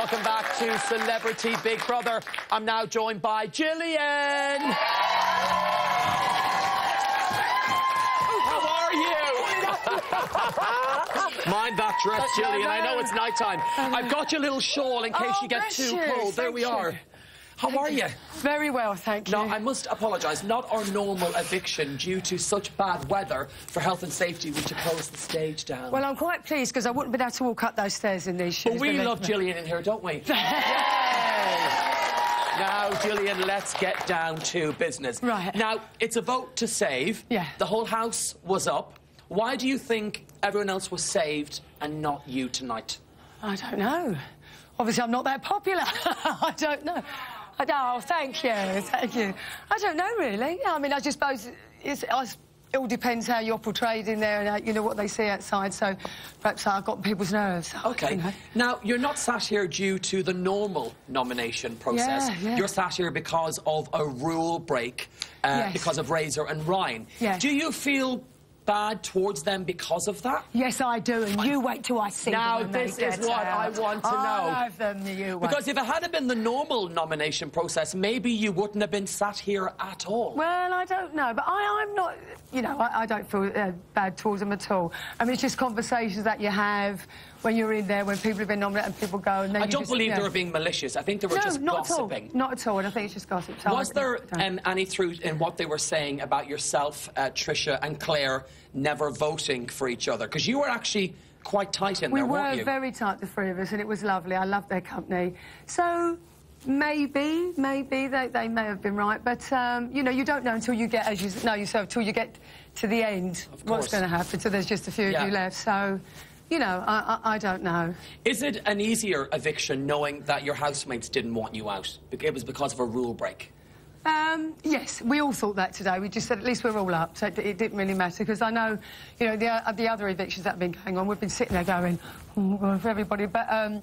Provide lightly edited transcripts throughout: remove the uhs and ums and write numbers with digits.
Welcome back to Celebrity Big Brother. I'm now joined by Gillian. How are you? Mind that dress, Gillian. I know it's nighttime. I've got your little shawl in case you get too cold. There we are. How are you? Very well, thank you. No, I must apologise. Not our normal eviction due to such bad weather. For health and safety, we had to close the stage down. Well, I'm quite pleased because I wouldn't have been able to walk up those stairs in these shoes. But we love Gillian in here, don't we? Now, Gillian, let's get down to business. Right. Now, it's a vote to save. Yeah. The whole house was up. Why do you think everyone else was saved and not you tonight? I don't know. Obviously, I'm not that popular. I don't know. Oh, thank you, thank you. I don't know, really. I mean, I just suppose it all depends how you're portrayed in there and how, you know, what they see outside, so perhaps I've got people's nerves. OK. You know. Now, you're not sat here due to the normal nomination process. Yeah. You're sat here because of a rule break, Yes. because of Razor and Ryan. Yeah. Do you feel bad towards them because of that? Yes, I do, and you wait till I see them. Now, when this they is get what I out. want to know. I love them, you wait. Because if it had been the normal nomination process, maybe you wouldn't have been sat here at all. Well, I don't know, but I'm not, you know, I don't feel bad towards them at all. I mean, it's just conversations that you have when you're in there, when people have been nominated and people go and then I don't believe they were being malicious. I think they were just gossiping. Not at all, and I think it's just gossip. So Was there any truth in what they were saying about yourself, Tricia and Claire, never voting for each other? Because you were actually quite tight in there, weren't you? We were very tight, the three of us, and it was lovely. I loved their company. So maybe they may have been right, but you know, you don't know until you get, as you know yourself, until you get to the end what's going to happen. So there's just a few of you left. So, you know, I don't know. Is it an easier eviction knowing that your housemates didn't want you out? It was because of a rule break. Yes, we all thought that today. We just said at least we're all up, so it didn't really matter, because I know, you know, the other evictions that have been going on, we've been sitting there going, oh, for everybody, but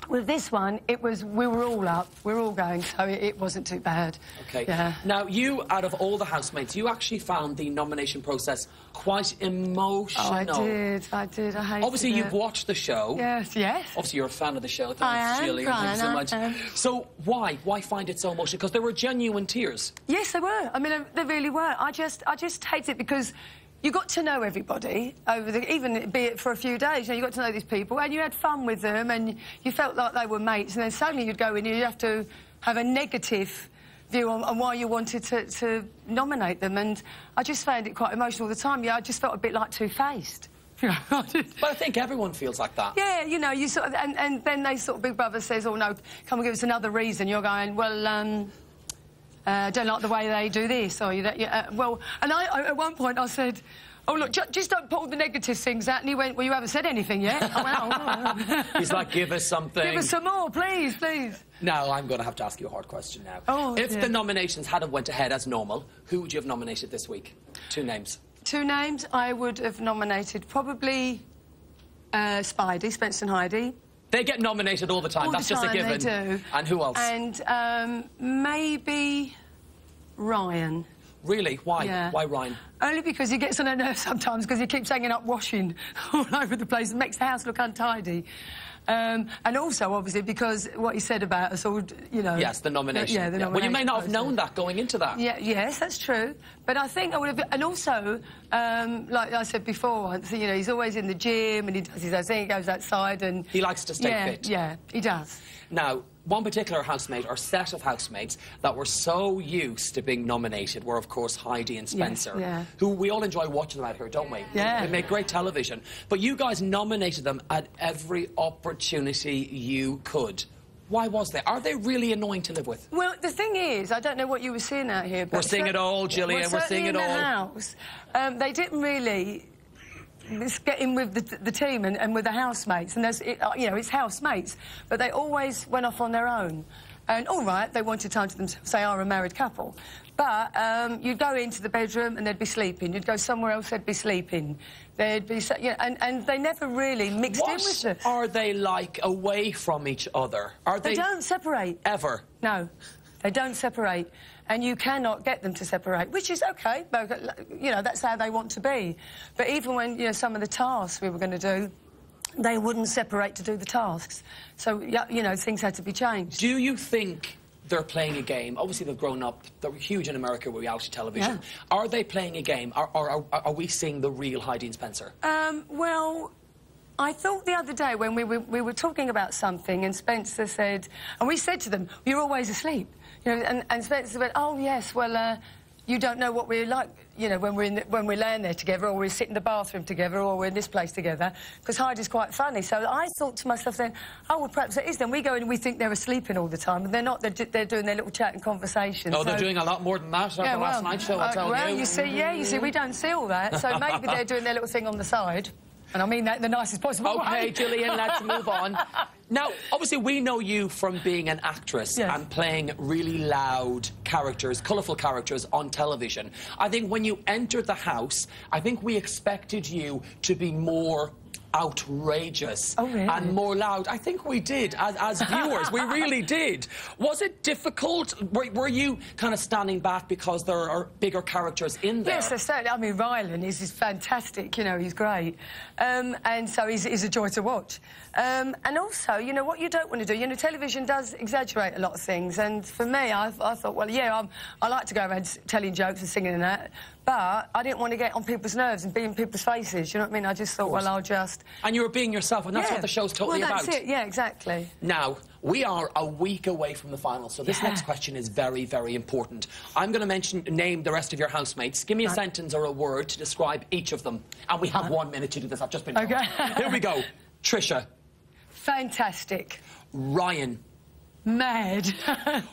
with this one, we were all up, we're all going, so it wasn't too bad. OK. Yeah. Now, you, out of all the housemates, you actually found the nomination process quite emotional. Oh, I did, I hated Obviously, you've watched the show. Yes. Obviously, you're a fan of the show. I am, Gillian. Thank you so much. So, why find it so emotional? Because there were genuine tears. Yes, there were. I mean, they really were. I just hate it because you got to know everybody even be it for a few days. You know, you got to know these people, and you had fun with them, and you felt like they were mates. And then suddenly you'd go in, and you have to have a negative view on why you wanted to nominate them. And I just found it quite emotional all the time. Yeah, I just felt a bit like two-faced. But I think everyone feels like that. Yeah, you know, you sort of, and then they sort of, Big Brother says, "Oh no, come and give us another reason." You're going, well, don't like the way they do this, or well, and I at one point I said, "Oh look, just don't put all the negative things out." And he went, "Well, you haven't said anything yet." I went, "Oh." He's like, "Give us something. Give us some more, please, please." Now I'm going to have to ask you a hard question now. Oh, if the nominations hadn't went ahead as normal, who would you have nominated this week? 2 names. 2 names. I would have nominated probably Spidey, Spencer and Heidi. They get nominated all the time. That's just a given. They do. And who else? And maybe Ryan. Really? Why? Yeah. Why Ryan? Only because he gets on her nerves sometimes because he keeps hanging up washing all over the place and makes the house look untidy. And also, obviously, because what he said about us all, you know... Yes, the nomination. Yeah, the nomination. Well, you may not have known that going into that. Yeah, yes, that's true. But I think I would have... And also, like I said before once, you know, he's always in the gym and he does his own thing, he goes outside and... He likes to stay fit. Yeah, he does. Now, one particular housemate, or set of housemates, that were so used to being nominated were, of course, Heidi and Spencer, who we all enjoy watching them out here, don't we? Yeah. They make great television. But you guys nominated them at every opportunity you could. Why was that? Are they really annoying to live with? Well, the thing is, I don't know what you were seeing out here, but... We're seeing it all, Gillian, we're seeing it all. In the house, they didn't really... get in with the team and with the housemates, and you know, it's housemates, but they always went off on their own. And all right, they wanted time to themselves. They are a married couple, but you'd go into the bedroom and they'd be sleeping. You'd go somewhere else, they'd be sleeping. They'd be, and they never really mixed in with us. What are they like away from each other? They don't separate ever. No, they don't separate. And you cannot get them to separate, which is OK, but, you know, that's how they want to be. But even when, you know, some of the tasks we were going to do, they wouldn't separate to do the tasks. So, you know, things had to be changed. Do you think they're playing a game? Obviously, they've grown up. They're huge in America with reality television. Yeah. Are they playing a game? Or are we seeing the real Heidi and Spencer? Well, I thought the other day when we were talking about something and Spencer said... And we said to them, you're always asleep. You know, and Spencer went, oh, yes, well, you don't know what we're like, you know, when we're laying there together, or we sit in the bathroom together, or we're in this place together, because Heidi's quite funny. So I thought to myself then, oh, well, perhaps it is then. We go in and we think they're sleeping all the time, and they're not. They're doing their little chat and conversation. Oh, so... they're doing a lot more than that. Yeah, last night show, I tell you. Well, you see, we don't see all that, so maybe they're doing their little thing on the side. And I mean that in the nicest possible way. OK, Gillian, let's move on. Now, obviously, we know you from being an actress and playing really loud characters, colourful characters on television. I think when you entered the house, I think we expected you to be more outrageous and more loud. I think we did, as viewers. We really did. Was it difficult? Were you kind of standing back because there are bigger characters in there? Yes, certainly. I mean, Rylan is fantastic, you know, he's great. And so he's a joy to watch. And also, you know, what you don't want to do, you know, television does exaggerate a lot of things, and for me, I thought, well, yeah, I like to go around telling jokes and singing and that, but I didn't want to get on people's nerves and be in people's faces, you know what I mean? I just thought, well, I'll just... And you were being yourself, and that's what the show's totally about. Well, that's it, yeah, exactly. Now, we are a week away from the final, so this next question is very, very important. I'm going to name the rest of your housemates. Give me a sentence or a word to describe each of them, and we have 1 minute to do this. I've just been told. Here we go. Trisha. Fantastic. Ryan. Mad.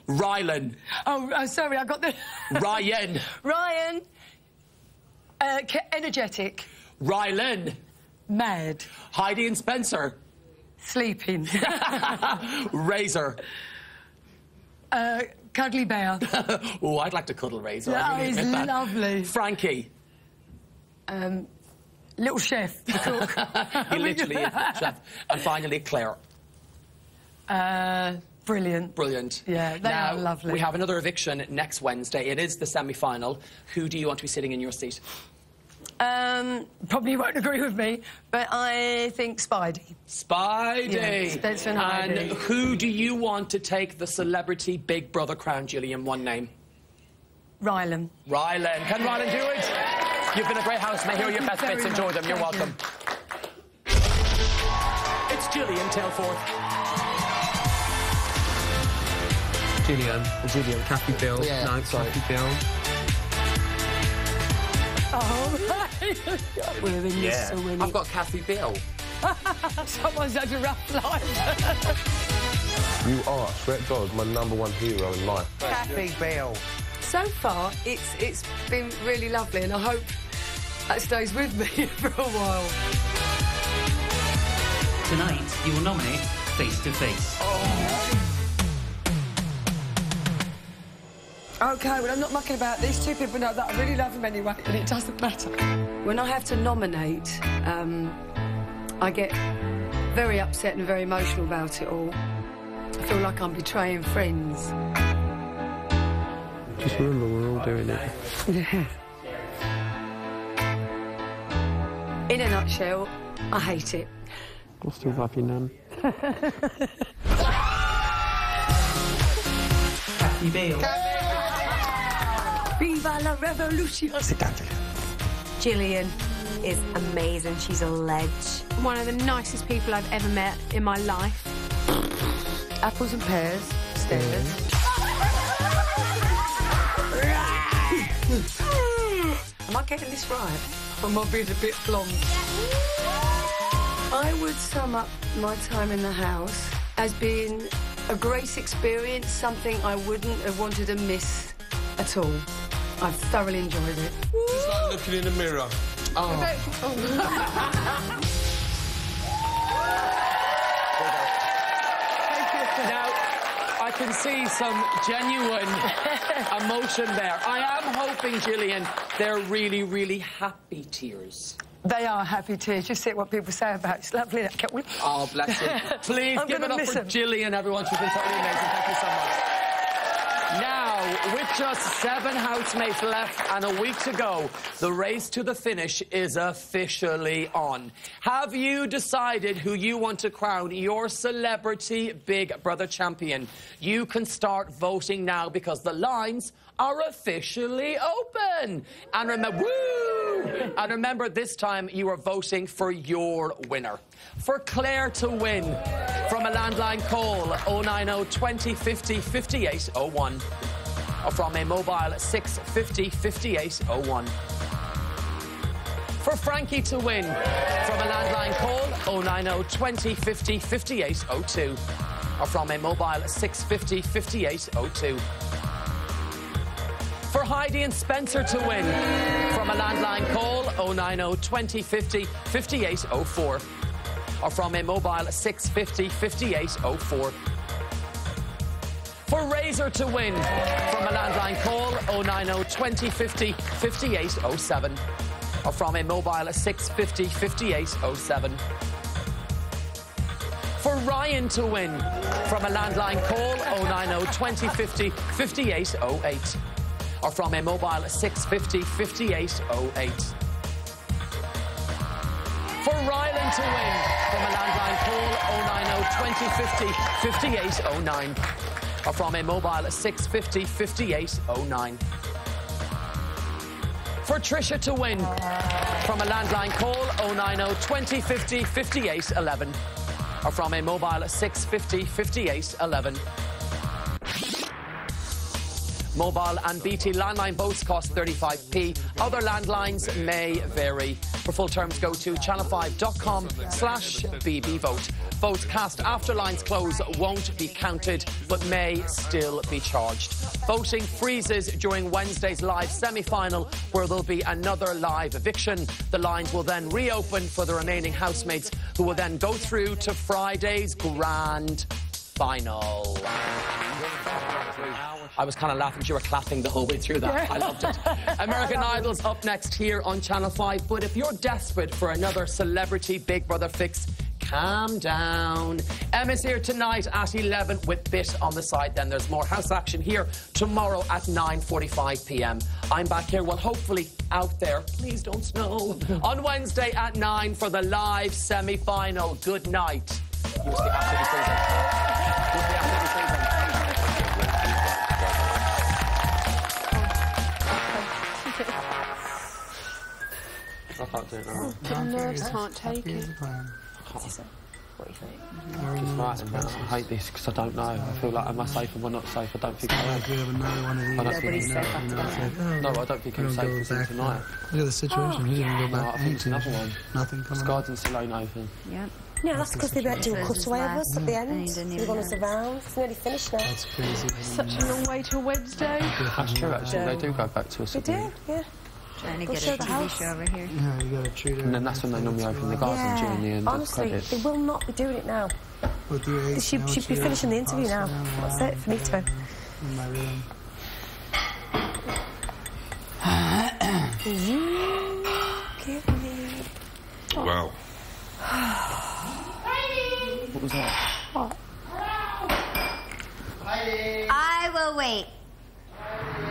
Rylan. Oh, sorry, I got the... Ryan. Ryan. Energetic. Rylan. Mad. Heidi and Spencer. Sleeping. Razor. Cuddly bear. Oh, I'd like to cuddle Razor. Oh, he's lovely. Frankie. Little chef, the cook. He literally is the chef. And finally, Claire. Brilliant. Brilliant. Yeah, they are lovely. We have another eviction next Wednesday. It is the semi-final. Who do you want to be sitting in your seat? Probably won't agree with me, but I think Spidey. Spidey! Yeah, Spencer and Heidi. And who do you want to take the celebrity Big Brother crown, Gillian? One name. Rylan. Rylan. Can Rylan do it? You've been a great housemate. Here are your best bits. Enjoy them. You're welcome. It's Gillian Tailforth. Gillian. Kathy Bill. Yeah, no, Kathy Bill. Oh, right. We're in this, so we're I've got Kathy Bill. Someone's had a rough life. You are, I swear to God, my #1 hero in life. Kathy Bill. So far, it's been really lovely, and I hope that stays with me for a while. Tonight, you will nominate Face to Face. OK, well, I'm not mucking about. These two people know that I really love them anyway, and it doesn't matter. When I have to nominate, I get very upset and very emotional about it all. I feel like I'm betraying friends. Just remember, we're all doing it. Yeah. In a nutshell, I hate it. I still love you, Nan. Kathy Bill. Viva la revolution! Sit down, Gillian is amazing. She's a ledge. One of the nicest people I've ever met in my life. Apples and pears, stairs. Am I getting this right? Or am I being a bit blonde? I would sum up my time in the house as being a great experience, something I wouldn't have wanted to miss at all. I've thoroughly enjoyed it. It's like looking in the mirror. Now, I can see some genuine emotion there. I am hoping, Gillian, they're really, really happy tears. They are happy tears. Just see what people say about it. It's lovely, that can't we? Oh, bless you. Please give it up for Gillian, everyone. She's been totally amazing. Thank you so much. Now, with just 7 housemates left and a week to go, the race to the finish is officially on. Have you decided who you want to crown your celebrity Big Brother champion? You can start voting now because the lines are officially open. And remember, and remember, this time you are voting for your winner. For Claire to win, from a landline call 090 20 50 58 01, or from a mobile 650 58 01. For Frankie to win, from a landline call 090 20 50 58 02, or from a mobile 650 58 02. For Heidi and Spencer to win, from a landline call 090 20 50 58 04, or from a mobile 650 58 04. For Razor to win, from a landline call 090 20 50 58 07, or from a mobile 650 58 07. For Ryan to win, from a landline call 090 20 50 58 08, or from a mobile 650 58 08. For Ryland to win, from a landline call 090 20 50 58 09, or from a mobile 650 58 09. For Trisha to win, from a landline call 090 20 50 58 11, or from a mobile 650 58 11. Mobile and BT landline both cost 35p. Other landlines may vary. For full terms, go to channel5.com/bbvote. Votes cast after lines close won't be counted, but may still be charged. Voting freezes during Wednesday's live semi-final, where there'll be another live eviction. The lines will then reopen for the remaining housemates, who will then go through to Friday's grand final. I was kind of laughing. You were clapping the whole way through that. I loved it. American Idol's up next here on Channel 5. But if you're desperate for another celebrity Big Brother fix, calm down. Emma's here tonight at 11 with Bit on the side. Then there's more house action here tomorrow at 9:45 p.m. I'm back here, well, hopefully out there. Please don't snow. On Wednesday at 9 for the live semi-final. Good night. You must be absolutely freezing. You must be absolutely freezing. I can't do it now. My nerves can't take it. What do you think? Just writing down. I hate this because I don't know. I feel like, am I safe or am I not safe? I don't think I am. Nobody's safe after that. No, I don't think I'm safe for tonight. Look at the situation. He didn't go back. I think it's another one. Nothing coming. Garden still ain't open. Yep. No, that's because they went to a cutaway of us at the end. They want us around. It's nearly finished now. That's crazy. Such a long way till Wednesday. That's true, actually. They do go back to us. They do, yeah. Trying to Go get show a the TV house. show over here. Yeah, you gotta treat her. And then that's when they normally open the garden during the end of Honestly, credits. they will not be doing it now. With your age, She'd be finishing the interview now. That's it for me to. In my room. You give me. Wow. What was that? I will wait.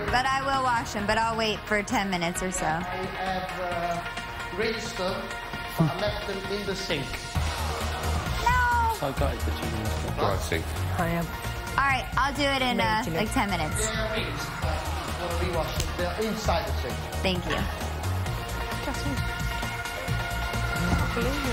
But I will wash them, but I'll wait for 10 minutes or so. I have rinsed them, but I left them in the sink. No! So I got it, but you know. Right, sink. I am. All right, I'll do it in like 10 minutes. They're rinsed. I'm going to rewash them. They're inside the sink. Thank you. I can't believe it.